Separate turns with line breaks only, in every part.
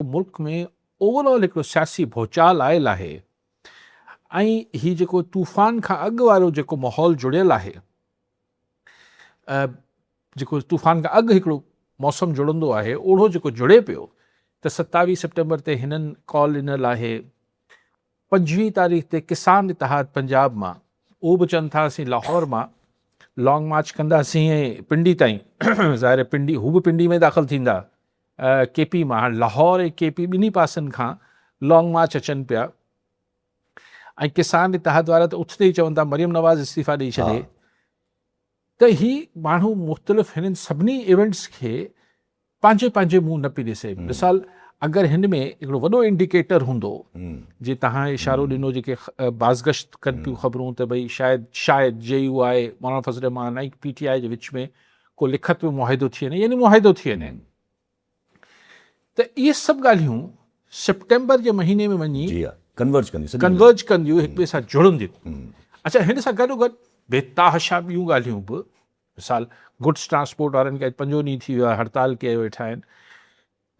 मुल्क में ओवरऑल हिकिड़ो सियासी भूचाल आयल आहे ऐं ही जेको तूफ़ान खां अॻु वारो जेको माहौल जुड़ियल आहे, जेको तूफ़ान खां अॻु हिकिड़ो मौसम जुड़ंदो आहे ओढ़ो जेको जुड़े पियो त 27 सितंबर ते हिननि कॉल ॾिनल आहे। 25 तारीख़ ते किसान इतिहाद पंजाब मां उहो बि चवनि था असीं लाहौर मां लॉन्ग मार्च कंदासीं ऐं पिंडी ताईं ज़ाहिर पिंडी हू बि पिंडी में दाख़िल थींदा, केपी मां लाहौर ऐं केपी ॿिन्ही पासनि खां लॉन्ग मार्च अचनि पिया। ऐं किसान इतिहाद वारा त उथते ई चवनि था मरियम नवाज़ इस्तीफ़ा ॾेई छॾे। त ही माण्हू मुख़्तलिफ़ हिननि सभिनी इवेंट्स खे पंहिंजे पंहिंजे मुंहुं न पई ॾिसे। मिसाल अगरि हिन में हिकिड़ो वॾो इंडिकेटर हूंदो जे तव्हां इशारो ॾिनो जेके बाज़गश्त कनि पियूं ख़बरूं त भई शायदि JUI मौलाना फज़ल रहमान ऐं PTI जे विच में को लिखत में मुआहिदो थी वञे, यानी मुआहिदो थी वञे, त इहे सभु ॻाल्हियूं सितंबर जे महीने में वञी
कन्वर्ज
कंदियूं, हिक ॿिए सां जुड़ंदियूं। अच्छा, हिन सां गॾोगॾु बेताहशा ॿियूं ॻाल्हियूं बि, मिसाल गुड्स ट्रांसपोर्ट वारनि खे अॼु 5 ॾींहं थी वियो आहे, हड़ताल कये वेठा आहिनि,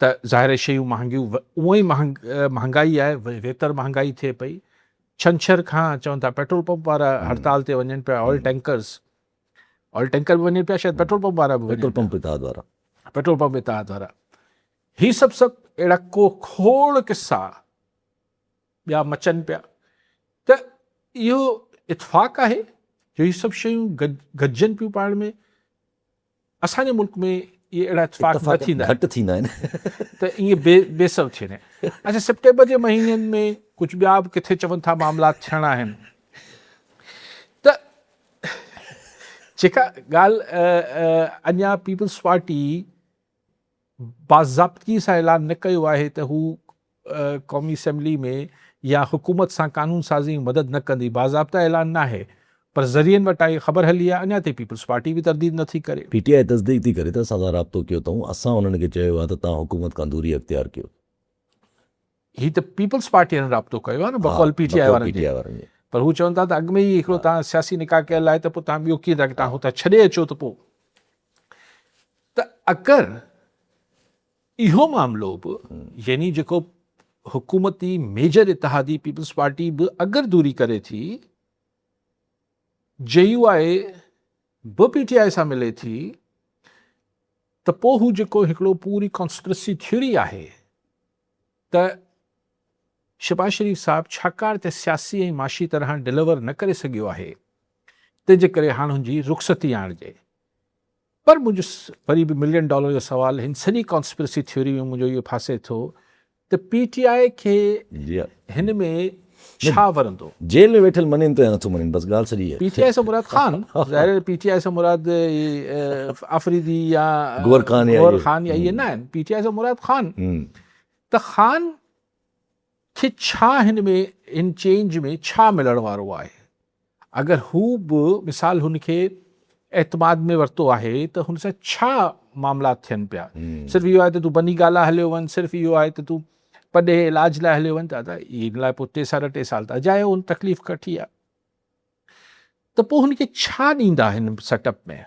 त ज़ाहिर शयूं महांगियूं, उअं ई महांगाई आहे, वेतर महांगाई थिए पई। छंछर खां चवनि था पेट्रोल पंप वारा हड़ताल ते वञनि पिया, ऑयल टैंकर बि वञनि पिया, शायदि पेट्रोल पंप वारा बि पेट्रोल पंप इतिहाद वारा। ही सभु अहिड़ा को खोड़ किस्सा ॿिया मचनि पिया। त इहो इतफ़ाक़ आहे जो ही सभु शयूं गॾिजनि पियूं पाण में। असांजे मुल्क में इहे अहिड़ा इतफ़ाक़ घटि थींदा आहिनि त ईअं बेसव थी वञे। अच्छा, सितंबर जे महीननि में कुझु ॿिया बि किथे चवनि था मामला थियणा आहिनि। त जेका ॻाल्हि अञा पीपल्स पार्टी बाज़ाब्तगी सां ऐलान न कयो आहे त हू क़ौमी असैम्बली में या हुकूमत सां कानून साज़ी मदद न कंदी, बाज़ाब्ता ऐलान न आहे, पर ज़रियनि वटां इहा ख़बर हली आहे। अञा ताईं पीपल्स पार्टी बि तरदीद नथी करे।
PTI तस्दीक थी करे त असां सां राब्तो कयो अथऊं, असां उन्हनि खे चयो आहे त तव्हां हुकूमत खां दूरी अख़्तियार कयो।
ही त पीपल्स पार्टीअ राब्तो कयो आहे न, बक़ौल PTI वारनि जे। पर हू चवनि था त अॻु में ई हिकिड़ो तव्हां सियासी निकाह कयल आहे त पोइ तव्हां ॿियो कीअं था की तव्हां हुतां छॾे अचो त पोइ। त अगरि इहो मामिलो बि, यानी जेको हुकूमती मेजर इतिहादी पीपल्स पार्टी बि अगरि दूरी करे थी, JUI बि PTI सां मिले थी, त पोइ हू जेको हिकिड़ो पूरी कॉन्स्पिरेसी थ्योरी आहे त शहबाज शरीफ़ साहिबु छाकाणि त सियासी ऐं माशी तरह डिलीवर न करे सघियो आहे, तंहिंजे करे हाणे हुनजी रुख़सती आणिजे। पर मुंहिंजो वरी बि $1 मिलियन जो सवाल हिन सॼी कॉन्स्पिरेसी थ्योरी में मुंहिंजो इहो फासे थो त PTI खे हिन में छा वरंदो।
जेल में वेठल मञनि त नथो मञनि, बस ॻाल्हि सॼी आहे।
PTI सां मुराद ख़ान, ज़ाहिर PTI सां मुराद आफ़रीदी या गौर ख़ान या इहे न आहिनि। PTI सां मुराद ख़ान। त ख़ान खे छा हिन में, इन चेंज में छा मिलण वारो आहे? अगरि हू बि मिसाल हुनखे एतमाद में वरितो आहे त हुन सां छा मामला थियनि पिया? सिर्फ़ु इहो आहे त तूं बनी गाला हलियो वञ, सिर्फ़ु इहो आहे त तूं पॾे इलाज लाइ हलियो वञ, दादा इन लाइ पोइ 3 साल त अजायो हुन तकलीफ़ कठी आहे। त पोइ हुनखे छा ॾींदा हिन सेटअप में?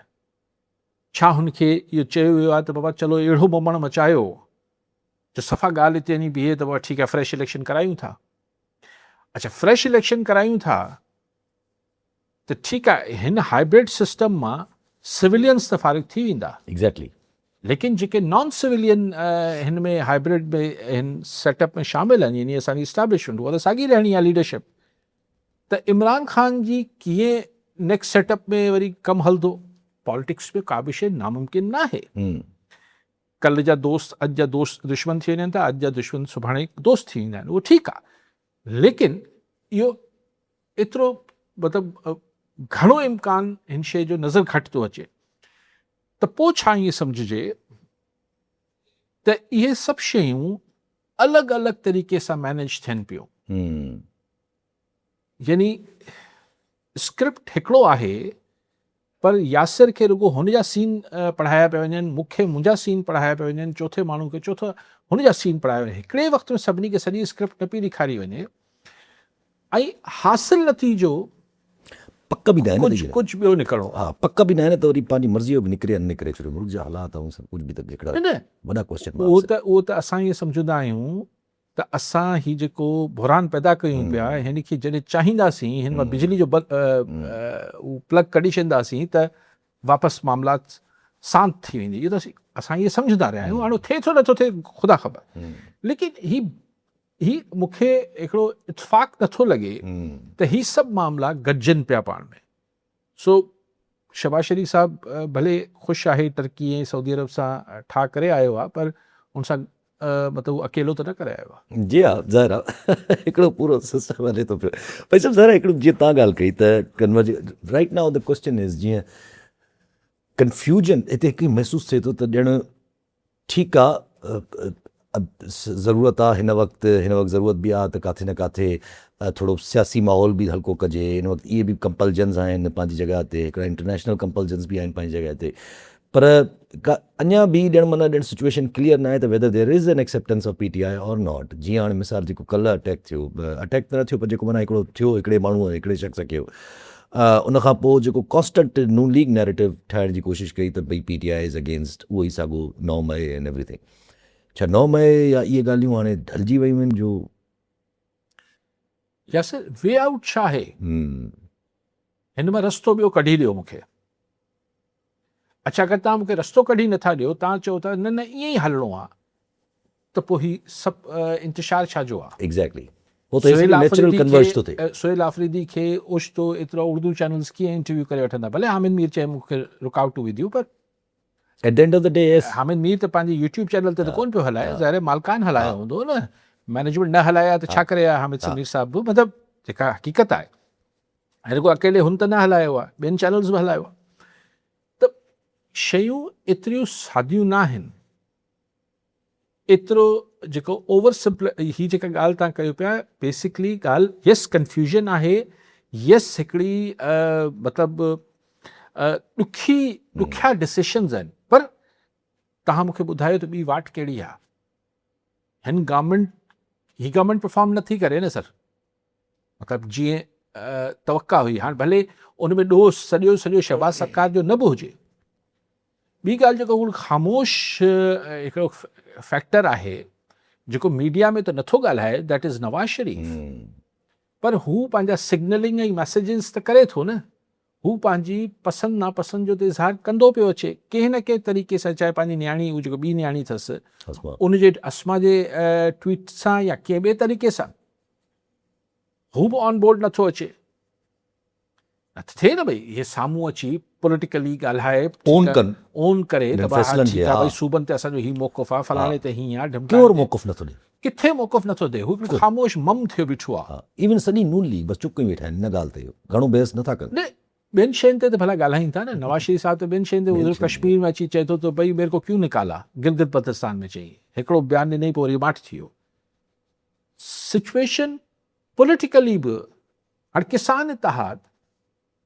छा हुनखे इहो चयो वियो आहे त बाबा चलो अहिड़ो बमण मचायो जो सफ़ा ॻाल्हि हिते वञी बीहे त बाबा ठीकु आहे, फ्रेश इलेक्शन करायूं था। अच्छा, फ्रेश इलेक्शन करायूं था त ठीकु आहे, हिन हाइब्रिड सिस्टम मां सिविलियंस त फारिग थी वेंदा।
एग्ज़ैक्टली।
लेकिन जेके नॉन सिविलियन हिन में हाइब्रिड में हिन सेटअप में शामिल आहिनि, यानी असांजी इस्टेब्लिशमेंट, उहा त साॻी रहणी आहे लीडरशिप। त इमरान ख़ान जी कीअं नेक्स्ट सेटअप में वरी कमु हलंदो? पॉलिटिक्स में का बि शइ नामुमकिन न आहे। कल्ह जा दोस्त अॼु जा दोस्त दुश्मन थी वञनि था, अॼु जा दुश्मन सुभाणे दोस्त थी वेंदा आहिनि, उहो ठीकु आहे। लेकिन इहो एतिरो मतिलबु घणो इम्कान हिन शइ जो नज़र घटि थो अचे। त पोइ छा ईअं सम्झिजे त इहे सभु शयूं अलॻि अलॻि तरीक़े सां मैनेज थियनि पियूं। यानी स्क्रिप्ट हिकिड़ो आहे, पर यासिर खे रुॻो हुनजा सीन पढ़ाया पिया वञनि, मूंखे मुंहिंजा सीन पढ़ाया पिया वञनि, चौथे माण्हू खे चौथो हुनजा सीन पढ़ाया वञनि। हिकिड़े वक़्त में सभिनी खे सॼी स्क्रिप्ट न पई ॾेखारी वञे ऐं हासिल नतीजो
पक बि न आहिनि त ईअं।
कुझु ॿियो निकिरणो
हा पक बि न आहिनि त वरी पंहिंजी मर्ज़ीअ जो बि निकिरे न निकिरे, छो मुल्क जा हालात ऐं सभु कुझु बि त हिकिड़ा
न
वॾा क्वेश्चन
उहो त असां ईअं सम्झंदा आहियूं त असां ही जेको बुहरान पैदा कयूं पिया हिन खे जॾहिं चाहींदासीं हिन मां बिजली जो उहो प्लग कढी छॾींदासीं त वापसि मामलात शांत थी वेंदी। इहो त असां इहे सम्झंदा रहिया आहियूं, हाणे थिए थो नथो थिए ख़ुदा ख़बर। लेकिन ही मूंखे हिकिड़ो इत्फ़ाक़ नथो लॻे त ही सभु मामला गॾिजनि पिया पाण में। सो शहबाज शरीफ़ साहब भले ख़ुशि आहे तरक़ी ऐं सऊदी अरब सां ठा करे आयो आहे, पर हुन सां मतिलबु अकेलो त न करे आयो आहे।
जी हा ज़ाहिर आहे हिकिड़ो पूरो सिस्टम हले थो पियो। भई सभु ज़ाहिर आहे हिकिड़ो जीअं तव्हां ॻाल्हि कई त converge right now the question is जीअं कंफ्यूजन हिते हिकु महसूसु थिए थो त ॼण ठीकु आहे ज़रूरत आहे हिन वक़्तु ज़रूरत बि आहे त किथे न किथे थोरो सियासी माहौल बि हल्को कजे। हिन वक़्तु इहे बि कंपल्जन्स आहिनि पंहिंजी जॻह ते, हिकिड़ा इंटरनेशनल कंपल्जन्स बि आहिनि पंहिंजी जॻह ते, पर अञा बि ॼण सिचुएशन क्लियर न आहे त whether there is an acceptance of PTI और नॉट। जीअं हाणे मिसाल जेको कल्ह अटैक थियो, अटैक त न थियो पर जेको माना हिकिड़ो थियो हिकिड़े माण्हूअ हिकिड़े शख़्स कयो, उन खां पोइ जेको कॉन्स्टेंट नून लीग नैरेटिव ठाहिण जी कोशिशि कई त भई PTI इज़ अगेंस्ट उहो ई साॻियो 9 मई एंड एवरीथिंग। छा 9 मई या इहे ॻाल्हियूं हाणे ढलिजी वियूं आहिनि जो
यासिर वे आउट छा आहे हिन मां रस्तो ॿियो कढी ॾियो मूंखे। अच्छा अगरि तव्हां मूंखे रस्तो कढी नथा ॾियो, तव्हां चओ था न ईअं ई हलणो आहे, त पोइ ही सभु इंतिशार छाजो आहे?
एग्ज़ैक्टली हो त नेचुरल कन्वर्ज थो थिए।
सुहेल आफरीदी खे ओचितो एतिरा उर्दू चैनल्स कीअं इंटरव्यू करे वठंदा? भले हामिद मीर चए मूंखे रुकावट विद यू, पर
at the end of the day
Hamid Mir त पंहिंजे यूट्यूब चैनल ते त कोन पियो हलाए, ज़ाहिर मालकान हलायो हूंदो न, मैनेजमेंट न हलाया त छा करे हामिद समीर साहब? मतिलबु जेका हक़ीक़त आहे, हिन को अकेले हुन त न हलायो आहे, ॿियनि चैनल्स बि हलायो आहे। त शयूं एतिरियूं सादियूं न आहिनि, एतिरो जेको ओवर सिंपल ही जेका ॻाल्हि तव्हां कयो पिया, बेसिकली ॻाल्हि यस कंफ्यूजन आहे, यस हिकिड़ी मतिलबु ॾुखिया डिसीशन्स आहिनि, पर तव्हां मूंखे ॿुधायो त ॿी वाट कहिड़ी आहे? हिन गवर्नमेंट परफॉर्म नथी करे न सर, मतिलबु जीअं तवक्का हुई। हाणे भले उन में ॾोह सॼो शहबाज सरकार जो न बि हुजे। ॿी ॻाल्हि जेको हू ख़ामोश हिकिड़ो फैक्टर आहे जेको मीडिया में त नथो ॻाल्हाए, दैट इज़ नवाज़ शरीफ़। पर हू पंहिंजा सिग्नलिंग ऐं मैसेजिस त करे थो न, हू पंहिंजी पसंदि नापसंदि जो त इज़हार कंदो पियो अचे कंहिं न कंहिं तरीक़े सां, चाहे पंहिंजी न्याणी हू जेको ॿी न्याणी अथसि उनजे अस्मा जे ट्वीट सां या कंहिं ॿिए तरीक़े सां, हू बि ऑन बोर्ड नथो अचे। नथो थिए न भई इहे साम्हूं अची पॉलिटिकली ॻाल्हाए ओन करे त ठीकु आहे भई सूबनि ते असांजो ही मौक़ुफ़ आहे, फलाणे ते हीअं आहे,
केरु मौक़ुफ़ नथो ॾे,
किथे मौक़ुफ़ नथो ॾे, हू ख़ामोश मम थियो बीठो आहे।
इवन सॼी नून लीग बसि चुप कई वेठा आहिनि, हिन ॻाल्हि ते घणो बहस नथा कनि।
ॿियनि शयुनि ते त भला ॻाल्हाइनि था न, नवाज़ शरीफ़ साहब त ॿियनि शयुनि ते उधर कश्मीर में अची चए थो त भई मेरे को क्यों निकाला, गिलगित बल्तिस्तान में चई हिकिड़ो बयानु ॾिनई, पोइ वरी माठ थी वियो। सिचुएशन पॉलिटिकली बि हाणे किसान इतिहाद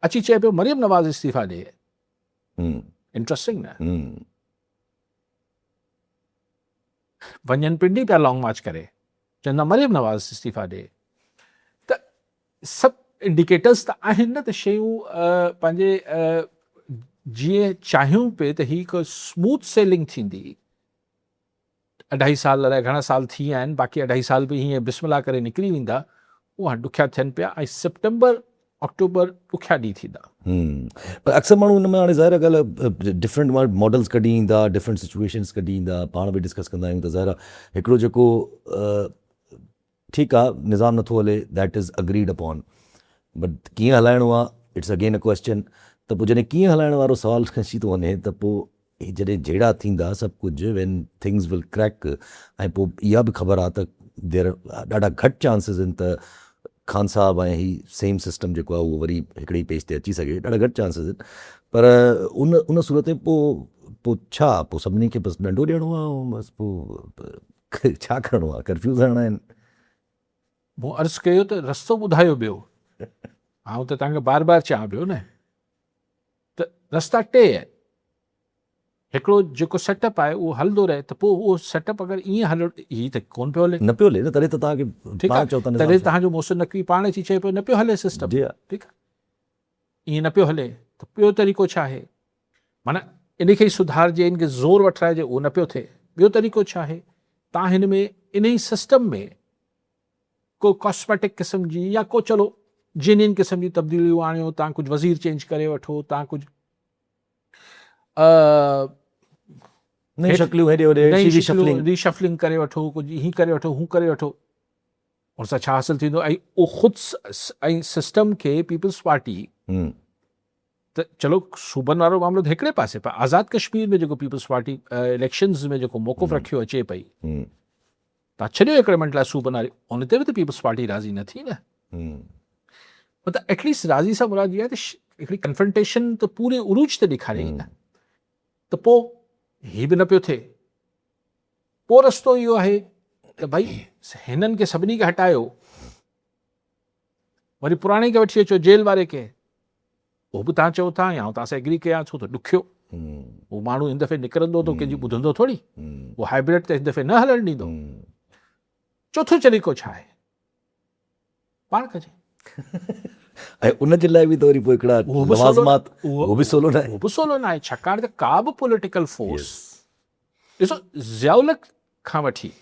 अची चए पियो मरियम नवाज़ इस्तीफ़ा ॾे, इंट्रस्टिंग न, वञनि पिंडी पिया लॉन्ग मार्च करे, चवंदा मरियम नवाज़ इस्तीफ़ा ॾे। त सभु इंडिकेटर्स त आहिनि न त शयूं पंहिंजे जीअं चाहियूं पिए त ही हिकु स्मूथ सेलिंग थींदी। 2.5 साल अलाए घणा साल थी विया आहिनि, बाक़ी 2.5 साल बि हीअं बिस्मिल्लाह करे निकिरी वेंदा, उहा ॾुखिया थियनि पिया, ऐं सितंबर अक्टूबर ॾुखिया ॾींहं थींदा।
पर अक्सर माण्हू हिन में हाणे ज़ाहिर ॻाल्हि डिफरेंट मॉडल्स कढी ईंदा, डिफरेंट सिचुएशन्स कढी ईंदा, पाण बि डिस्कस कंदा आहियूं त ज़ाहिर हिकिड़ो जेको ठीकु आहे निज़ाम नथो हले, that is agreed upon, but कीअं हलाइणो आहे इट्स अगेन अ क्वेश्चन। त पोइ जॾहिं कीअं हलाइण वारो सवाल अची थो वञे त पोइ जॾहिं जहिड़ा थींदा सभु कुझु वेन थिंग्स विल क्रैक, ऐं पोइ इहा बि ख़बर आहे त देर ॾाढा घटि चांसिस आहिनि त ख़ान साहब ऐं ही सेम सिस्टम जेको आहे उहो वरी हिकिड़े पेज ते अची सघे, ॾाढा घटि चांसिस आहिनि। पर उन सूरत में पोइ छा, पोइ सभिनी खे बसि डंडो ॾियणो आहे ऐं बसि पोइ छा करिणो आहे, कंफ्यूज़ रहणा आहिनि।
मूं अर्ज़ु कयो त रस्तो ॿुधायो ॿियो, आउं त तव्हांखे बार बार चवां पियो न, त रस्ता टे आहिनि। हिकिड़ो जेको सेटअप आहे उहो हलंदो रहे, त पोइ उहो सेटअप अगरि ईअं हलो, हीअ त कोन पियो हले,
न पियो हले न, तॾहिं त तव्हांखे
ठीकु आहे, तॾहिं तव्हांजो मोहसिन नक़वी पाण अची चए पियो न पियो हले सिस्टम, ठीकु आहे। ईअं न पियो हले त ॿियो तरीक़ो छा आहे, माना इन खे ई सुधारिजे, इन खे ज़ोर वठाइजे, उहो न पियो थिए। ॿियो तरीक़ो छा आहे, तव्हां हिन में इन ई सिस्टम में को कॉस्मेटिक क़िस्म जी या को चलो जेन्युइन क़िस्म जी तब्दीलियूं आणियो, तव्हां कुझु वज़ीर चेंज करे वठो, तव्हां कुझु
नई शक्लियूं हेॾे होॾे
रीशफलिंग करे वठो, कुझु हीअं करे वठो, हू करे वठो, उन सां छा हासिलु थींदो, ऐं उहो ख़ुदि ऐं सिस्टम खे पीपल्स पार्टी त चलो सूबनि वारो मामिलो त हिकिड़े पासे, पर आज़ाद कश्मीर में जेको पीपल्स पार्टी इलेक्शंस में जेको मौक़ुफ़ रखियो अचे पई, तव्हां छॾियो हिकिड़े मिंट लाइ सूबनि वारी, उन ते बि त पीपल्स पार्टी राज़ी न थी न। मतिलबु एटलीस्ट राज़ी सां मुराद इहा आहे त हिकिड़ी कन्फ्रंटेशन त पूरे उरूज ते ॾेखारे ई न, त पोइ हीअ बि न पियो थिए। पोइ रस्तो इहो आहे त भई हिननि खे सभिनी खे हटायो, वरी पुराणे खे वठी अचो जेल वारे खे, उहो बि तव्हां चओ था या तव्हां सां एग्री कयां छो त ॾुखियो, उहो माण्हू हिन दफ़े निकिरंदो त कंहिंजी ॿुधंदो थोरी, उहो हाइब्रिड त हिन दफ़े न हलणु ॾींदो। चोथों तरीक़ो छा आहे, पाण कजे।
ऐं उन जे लाइ बि त वरी पोइ हिकिड़ा लवाज़मात, उहो बि सोलो न आहे,
उहो बि सोलो न आहे, छाकाणि त का बि पॉलिटिकल फोर्स, ॾिसो ज़ियाउल खां वठी,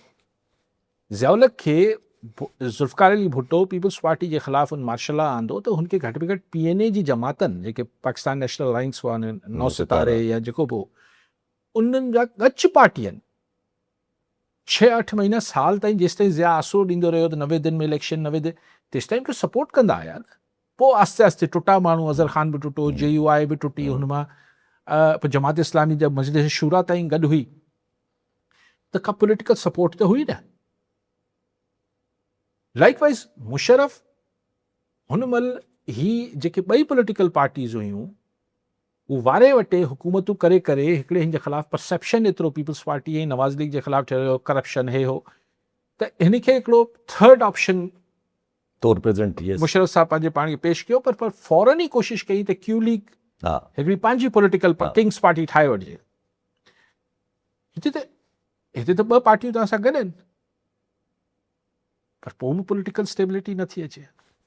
ज़ियाउल खे ज़ुल्फ़िकार अली भुट्टो पीपल्स पार्टी जे ख़िलाफ़ मार्शल लॉ आंदो त हुनखे घटि में घटि PNA जी जमातनि, जेके पाकिस्तान नेशनल अलायंस हुआ, नौ सितारे या जेको बि, उन्हनि जा गच पार्टियुनि 6-8 महीना साल ताईं जेसिताईं ज़िया आसरो ॾींदो रहियो त 90 दिन में इलेक्शन, 90 दिन तेसिताईं उनखे सपोर्ट कंदा आया न। पोइ आस्ते आस्ते टुटा माण्हू, अज़हर ख़ान बि टुटो, JUI बि टुटी, हुन मां पोइ जमात इस्लामी जब मजलिस शूरा ताईं गॾु हुई, त का पॉलिटिकल सपोर्ट त हुई न। लाइकवाइज़ मुशर्रफ हुन महिल ही जेके ॿई पॉलिटिकल पार्टीज़ हुयूं, उहे वारे वटे हुकूमतूं करे करे हिकिड़े हिन जे ख़िलाफ़ु परसेप्शन एतिरो पीपल्स पार्टी ऐं नवाज़ लीग जे ख़िलाफ़ु ठहियो, करप्शन हे हो, त हिन खे हिकिड़ो थर्ड ऑप्शन
तौर प्रेज़ेंट
मुशर्रफ साहब पंहिंजे पाण खे पेश कयो, पर फौरन ई कोशिशि कई त क्यू लीग हिकिड़ी पंहिंजी पॉलिटिकल किंग्स पार्टी ठाहे वठिजे। हिते त ॿ पार्टियूं तव्हां सां गॾु आहिनि, पर पोइ बि पॉलिटिकल स्टेबिलिटी नथी अचे।